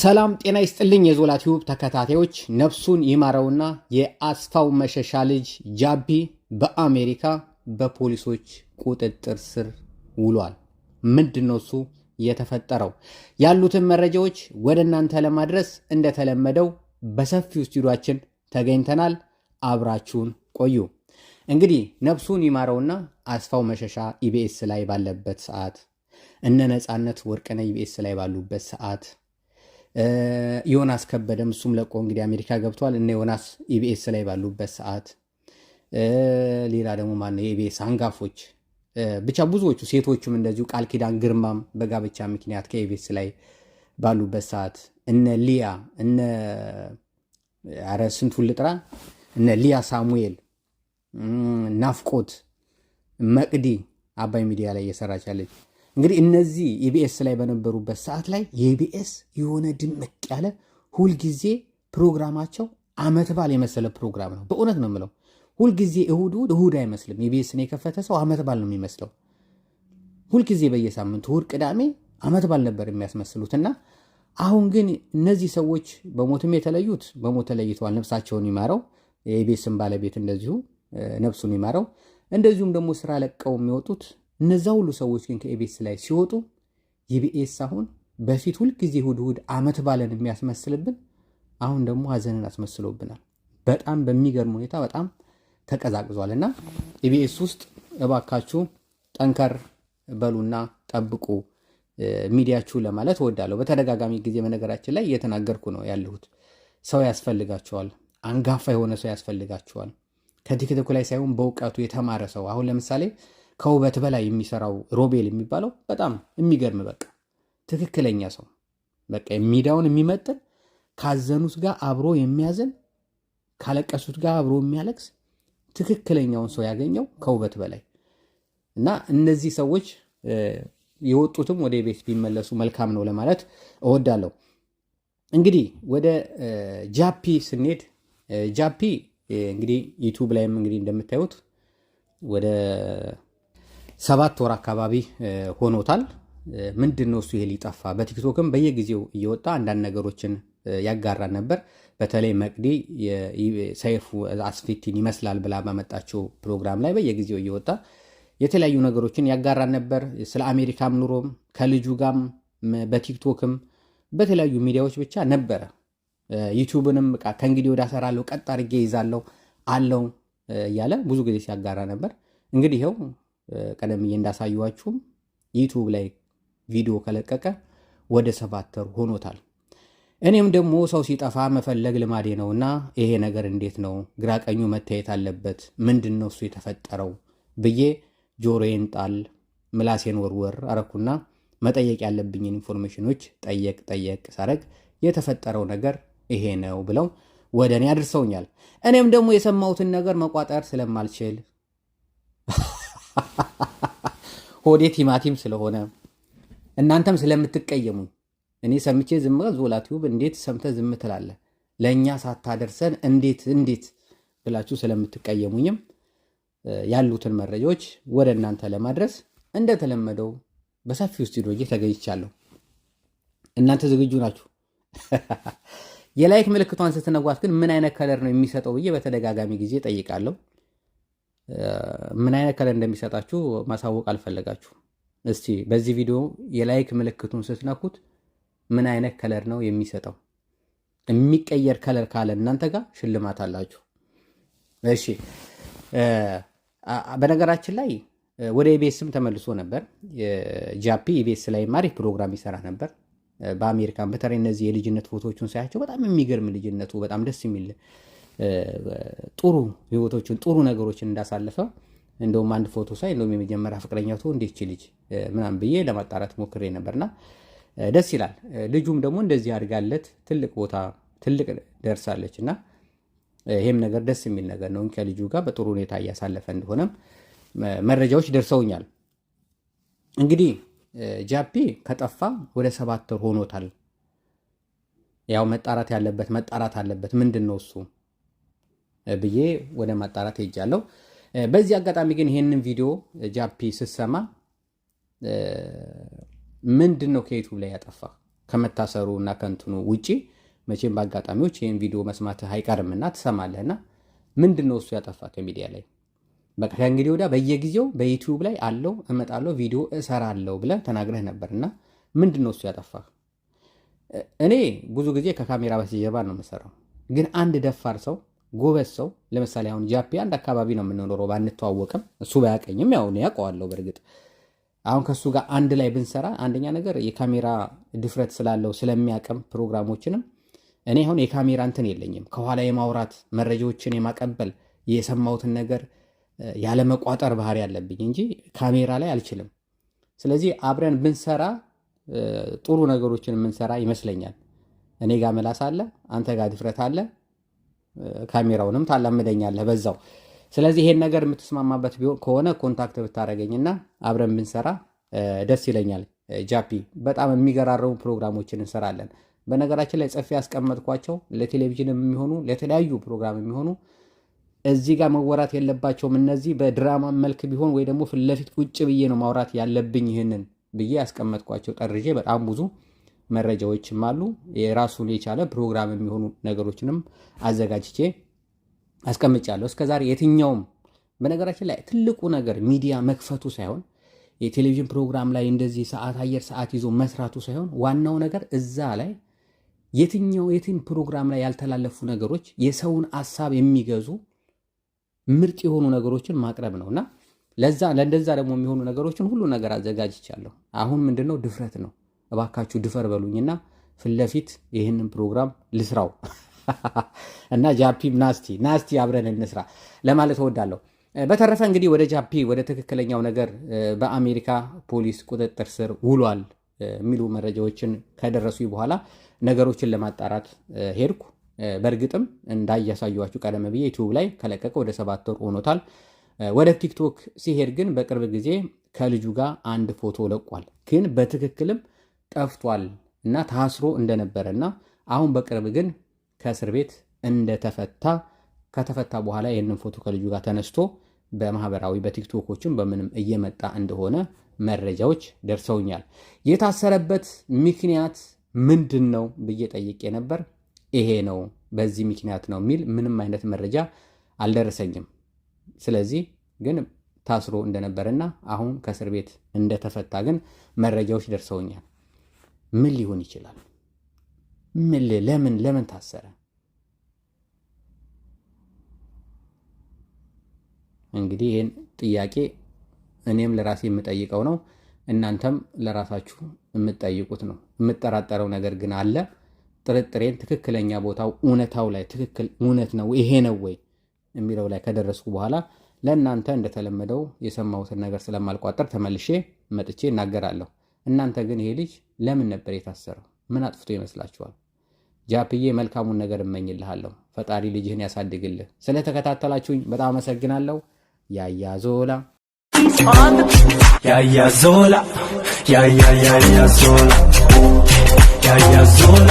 ሰላም ጤና ይስጥልኝ የዞላ ቲዩብ ተከታታዮች። ነፍሱን ይማረውና የአስፋው መሸሻ ልጅ ጃቢ በአሜሪካ በፖሊሶች ቁጥጥር ስር ውሏል። ምንድነው እሱ የተፈጠረው? ያሉትን መረጃዎች ወደ እናንተ ለማድረስ እንደተለመደው በሰፊው ስቱዲዮአችን ተገኝተናል። አብራችሁን ቆዩ። እንግዲህ ነፍሱን ይማረውና አስፋው መሸሻ ኢቢኤስ ላይ ባለበት ሰዓት፣ እነ ነፃነት ወርቅነህ ኢቢኤስ ላይ ባሉበት ሰዓት፣ ዮናስ ከበደም እሱም ለቆ እንግዲህ አሜሪካ ገብቷል። እነ ዮናስ ኢቢኤስ ላይ ባሉበት ሰዓት፣ ሌላ ደግሞ ማነው የኢቢኤስ አንጋፎች ብቻ ብዙዎቹ ሴቶቹም እንደዚሁ ቃል ኪዳን ግርማም በጋብቻ ምክንያት ከኢቢኤስ ላይ ባሉበት ሰዓት፣ እነ ሊያ አረ ስንቱን ልጥራ፣ እነ ሊያ ሳሙኤል፣ ናፍቆት፣ መቅዲ አባይ ሚዲያ ላይ እየሰራች ያለች እንግዲህ እነዚህ ኢቢኤስ ላይ በነበሩበት ሰዓት ላይ የኢቢኤስ የሆነ ድምቅ ያለ ሁልጊዜ ፕሮግራማቸው አመት በዓል የመሰለ ፕሮግራም ነው። በእውነት ነው የምለው። ሁልጊዜ እሁድ አይመስልም። ኢቢኤስን የከፈተ ሰው አመት በዓል ነው የሚመስለው። ሁልጊዜ በየሳምንቱ እሁድ፣ ቅዳሜ አመት በዓል ነበር የሚያስመስሉትና አሁን ግን እነዚህ ሰዎች በሞትም የተለዩት በሞት ተለይተዋል። ነፍሳቸውን ይማረው። የኢቢኤስን ባለቤት እንደዚሁ ነፍሱን ይማረው። እንደዚሁም ደግሞ ስራ ለቀው የሚወጡት እነዛ ሁሉ ሰዎች ግን ከኢቢኤስ ላይ ሲወጡ ኢቢኤስ አሁን በፊት ሁልጊዜ እሁድ አመት ባለን የሚያስመስልብን አሁን ደግሞ ሀዘንን አስመስሎብናል። በጣም በሚገርም ሁኔታ በጣም ተቀዛቅዟል። እና ኢቢኤስ ውስጥ እባካችሁ ጠንከር በሉና ጠብቁ ሚዲያችሁ ለማለት እወዳለሁ። በተደጋጋሚ ጊዜ በነገራችን ላይ እየተናገርኩ ነው ያለሁት። ሰው ያስፈልጋቸዋል። አንጋፋ የሆነ ሰው ያስፈልጋቸዋል። ከቲክቶክ ላይ ሳይሆን በእውቀቱ የተማረ ሰው። አሁን ለምሳሌ ከውበት በላይ የሚሰራው ሮቤል የሚባለው በጣም የሚገርም በቃ ትክክለኛ ሰው፣ በቃ ሚዲያውን የሚመጥን፣ ካዘኑት ጋር አብሮ የሚያዘን፣ ካለቀሱት ጋር አብሮ የሚያለቅስ ትክክለኛውን ሰው ያገኘው ከውበት በላይ እና እነዚህ ሰዎች የወጡትም ወደ ቤት ቢመለሱ መልካም ነው ለማለት እወዳለሁ። እንግዲህ ወደ ጃፒ ስንሄድ ጃፒ እንግዲህ ዩቲዩብ ላይም እንግዲህ እንደምታዩት ወደ 7 ወር አካባቢ ሆኖታል። ምንድነው እሱ ይሄ ሊጠፋ? በቲክቶክም በየጊዜው እየወጣ አንዳንድ ነገሮችን ያጋራ ነበር። በተለይ መቅዲ ሰይፉ አስፊቲን ይመስላል ብላ ባመጣችው ፕሮግራም ላይ በየጊዜው እየወጣ የተለያዩ ነገሮችን ያጋራ ነበር። ስለ አሜሪካም ኑሮም ከልጁ ጋም በቲክቶክም በተለያዩ ሚዲያዎች ብቻ ነበረ። ዩቲዩብንም ከእንግዲህ ወደ እሰራለሁ ቀጥ አድርጌ ይዛለሁ አለው እያለ ብዙ ጊዜ ሲያጋራ ነበር። እንግዲህ ይኸው ቀደም ብዬ እንዳሳየኋችሁም ዩቲዩብ ላይ ቪዲዮ ከለቀቀ ወደ 7 ወር ሆኖታል። እኔም ደግሞ ሰው ሲጠፋ መፈለግ ልማዴ ነውና ይሄ ነገር እንዴት ነው ግራ ቀኙ መታየት አለበት፣ ምንድን ነው እሱ የተፈጠረው ብዬ ጆሮዬን ጣል ምላሴን ወርወር አረኩና መጠየቅ ያለብኝን ኢንፎርሜሽኖች ጠየቅ ሳረግ የተፈጠረው ነገር ይሄ ነው ብለው ወደ እኔ አድርሰውኛል። እኔም ደግሞ የሰማሁትን ነገር መቋጠር ስለማልችል ሆዴ ቲማቲም ስለሆነ እናንተም ስለምትቀየሙኝ እኔ ሰምቼ ዝም ዞላ ቲዩብ እንዴት ሰምተህ ዝም ትላለህ? ለእኛ ሳታደርሰን እንዴት ብላችሁ ስለምትቀየሙኝም ያሉትን መረጃዎች ወደ እናንተ ለማድረስ እንደተለመደው በሰፊው ስቱዲዮ ተገኝቻለሁ። እናንተ ዝግጁ ናችሁ? የላይክ ምልክቷን ስትነጓት ግን ምን አይነት ከለር ነው የሚሰጠው ብዬ በተደጋጋሚ ጊዜ ጠይቃለሁ። ምን አይነት ከለር እንደሚሰጣችሁ ማሳወቅ አልፈለጋችሁ። እስቲ በዚህ ቪዲዮ የላይክ ምልክቱን ስትነኩት ምን አይነት ከለር ነው የሚሰጠው? የሚቀየር ከለር ካለ እናንተ ጋር ሽልማት አላችሁ። እሺ፣ በነገራችን ላይ ወደ ኢቢኤስም ተመልሶ ነበር። ጃፒ ኢቢኤስ ላይ ማሪ ፕሮግራም ይሰራ ነበር በአሜሪካን። በተለይ እነዚህ የልጅነት ፎቶዎቹን ሳያቸው በጣም የሚገርም ልጅነቱ፣ በጣም ደስ የሚል ጥሩ ህይወቶችን ጥሩ ነገሮችን እንዳሳለፈ እንደውም አንድ ፎቶ ሳይ እንደውም የመጀመሪያ ፍቅረኛው ተው እንዴት ልጅ ምናምን ብዬ ለማጣራት ሞክሬ ነበርና ደስ ይላል። ልጁም ደግሞ እንደዚህ አድጋለት ትልቅ ቦታ ትልቅ ደርሳለች እና ይሄም ነገር ደስ የሚል ነገር ነው። ከልጁ ጋር በጥሩ ሁኔታ እያሳለፈ እንደሆነም መረጃዎች ደርሰውኛል። እንግዲህ ጃፒ ከጠፋ ወደ 7 ወር ሆኖታል። ያው መጣራት አለበት ምንድን ነው እሱ ብዬ ወደ ማጣራት ሄጃለሁ። በዚህ አጋጣሚ ግን ይሄንን ቪዲዮ ጃፒ ስሰማ ምንድን ነው ከዩቲዩብ ላይ ያጠፋ? ከመታሰሩ እና ከንትኑ ውጪ መቼም በአጋጣሚዎች ይህን ቪዲዮ መስማት አይቀርምና ትሰማለህና ምንድነው እሱ ያጠፋ ከሚዲያ ላይ? በቃ ከእንግዲህ ወዲያ በየጊዜው በዩቲዩብ ላይ አለው እመጣለሁ ቪዲዮ እሰራለሁ ብለህ ተናግረህ ነበርና ምንድነው እሱ ያጠፋ? እኔ ብዙ ጊዜ ከካሜራ በስተጀርባ ነው የምሰራው። ግን አንድ ደፋር ሰው ጎበዝ ሰው ለምሳሌ አሁን ጃፒ አንድ አካባቢ ነው የምንኖረው፣ ባንተዋወቅም እሱ ባያቀኝም ያው እኔ ያውቀዋለሁ። በእርግጥ አሁን ከሱ ጋር አንድ ላይ ብንሰራ አንደኛ ነገር የካሜራ ድፍረት ስላለው ስለሚያቀም ፕሮግራሞችንም እኔ አሁን የካሜራ እንትን የለኝም፣ ከኋላ የማውራት መረጃዎችን የማቀበል የሰማሁትን ነገር ያለ መቋጠር ባህሪ ያለብኝ እንጂ ካሜራ ላይ አልችልም። ስለዚህ አብረን ብንሰራ ጥሩ ነገሮችን የምንሰራ ይመስለኛል። እኔ ጋር መላስ አለ፣ አንተ ጋር ድፍረት አለ፣ ካሜራውንም ታላምደኛለህ በዛው። ስለዚህ ይሄን ነገር የምትስማማበት ከሆነ ኮንታክት ብታደርገኝና አብረን ብንሰራ ደስ ይለኛል። ጃፒ በጣም የሚገራረሙ ፕሮግራሞችን እንሰራለን። በነገራችን ላይ ጽፌ ያስቀመጥኳቸው ለቴሌቪዥን የሚሆኑ ለተለያዩ ፕሮግራም የሚሆኑ እዚህ ጋር መወራት የለባቸውም። እነዚህ በድራማ መልክ ቢሆን ወይ ደግሞ ፊት ለፊት ቁጭ ብዬ ነው ማውራት ያለብኝ ይህንን ብዬ ያስቀመጥኳቸው ጠርዤ በጣም ብዙ መረጃዎችም አሉ። የራሱን የቻለ ፕሮግራም የሚሆኑ ነገሮችንም አዘጋጅቼ አስቀምጫለሁ። እስከዛሬ የትኛውም በነገራችን ላይ ትልቁ ነገር ሚዲያ መክፈቱ ሳይሆን የቴሌቪዥን ፕሮግራም ላይ እንደዚህ ሰዓት አየር ሰዓት ይዞ መስራቱ ሳይሆን ዋናው ነገር እዛ ላይ የትም ፕሮግራም ላይ ያልተላለፉ ነገሮች የሰውን ሀሳብ የሚገዙ ምርጥ የሆኑ ነገሮችን ማቅረብ ነውና ለእንደዛ ደግሞ የሚሆኑ ነገሮችን ሁሉ ነገር አዘጋጅቻለሁ። አሁን ምንድነው ድፍረት ነው። እባካችሁ ድፈር በሉኝና ፊት ለፊት ይህንን ፕሮግራም ልስራው እና ጃፒም ናስቲ አብረን እንስራ ለማለት እወዳለሁ። በተረፈ እንግዲህ ወደ ጃፒ ወደ ትክክለኛው ነገር በአሜሪካ ፖሊስ ቁጥጥር ስር ውሏል የሚሉ መረጃዎችን ከደረሱ በኋላ ነገሮችን ለማጣራት ሄድኩ። በእርግጥም እንዳያሳዩዋችሁ ቀደም ብዬ ዩቲዩብ ላይ ከለቀቀ ወደ 7 ወር ሆኖታል። ወደ ቲክቶክ ሲሄድ ግን በቅርብ ጊዜ ከልጁ ጋር አንድ ፎቶ ለቋል። ግን በትክክልም ጠፍቷል እና ታስሮ እንደነበረና አሁን በቅርብ ግን ከእስር ቤት እንደተፈታ ከተፈታ በኋላ ይህንን ፎቶ ከልጁ ጋር ተነስቶ በማህበራዊ በቲክቶኮችም በምንም እየመጣ እንደሆነ መረጃዎች ደርሰውኛል። የታሰረበት ምክንያት ምንድን ነው ብዬ ጠይቄ ነበር። ይሄ ነው በዚህ ምክንያት ነው የሚል ምንም አይነት መረጃ አልደረሰኝም። ስለዚህ ግን ታስሮ እንደነበረና አሁን ከእስር ቤት እንደተፈታ ግን መረጃዎች ደርሰውኛል። ምን ሊሆን ይችላል? ለምን ታሰረ? እንግዲህ ይህን ጥያቄ እኔም ለራሴ የምጠይቀው ነው፣ እናንተም ለራሳችሁ የምትጠይቁት ነው። የምጠራጠረው ነገር ግን አለ። ጥርጥሬን ትክክለኛ ቦታው እውነታው ላይ ትክክል እውነት ነው ይሄ ነው ወይ የሚለው ላይ ከደረስኩ በኋላ ለእናንተ እንደተለመደው የሰማሁትን ነገር ስለማልቋጠር ተመልሼ መጥቼ እናገራለሁ። እናንተ ግን ይሄ ልጅ ለምን ነበር የታሰረው? ምን አጥፍቶ ይመስላችኋል? ጃፒዬ መልካሙን ነገር እመኝልሃለሁ። ፈጣሪ ልጅህን ያሳድግልህ። ስለተከታተላችሁኝ በጣም አመሰግናለሁ። ያያዞላ ያያዞላ ያያዞላ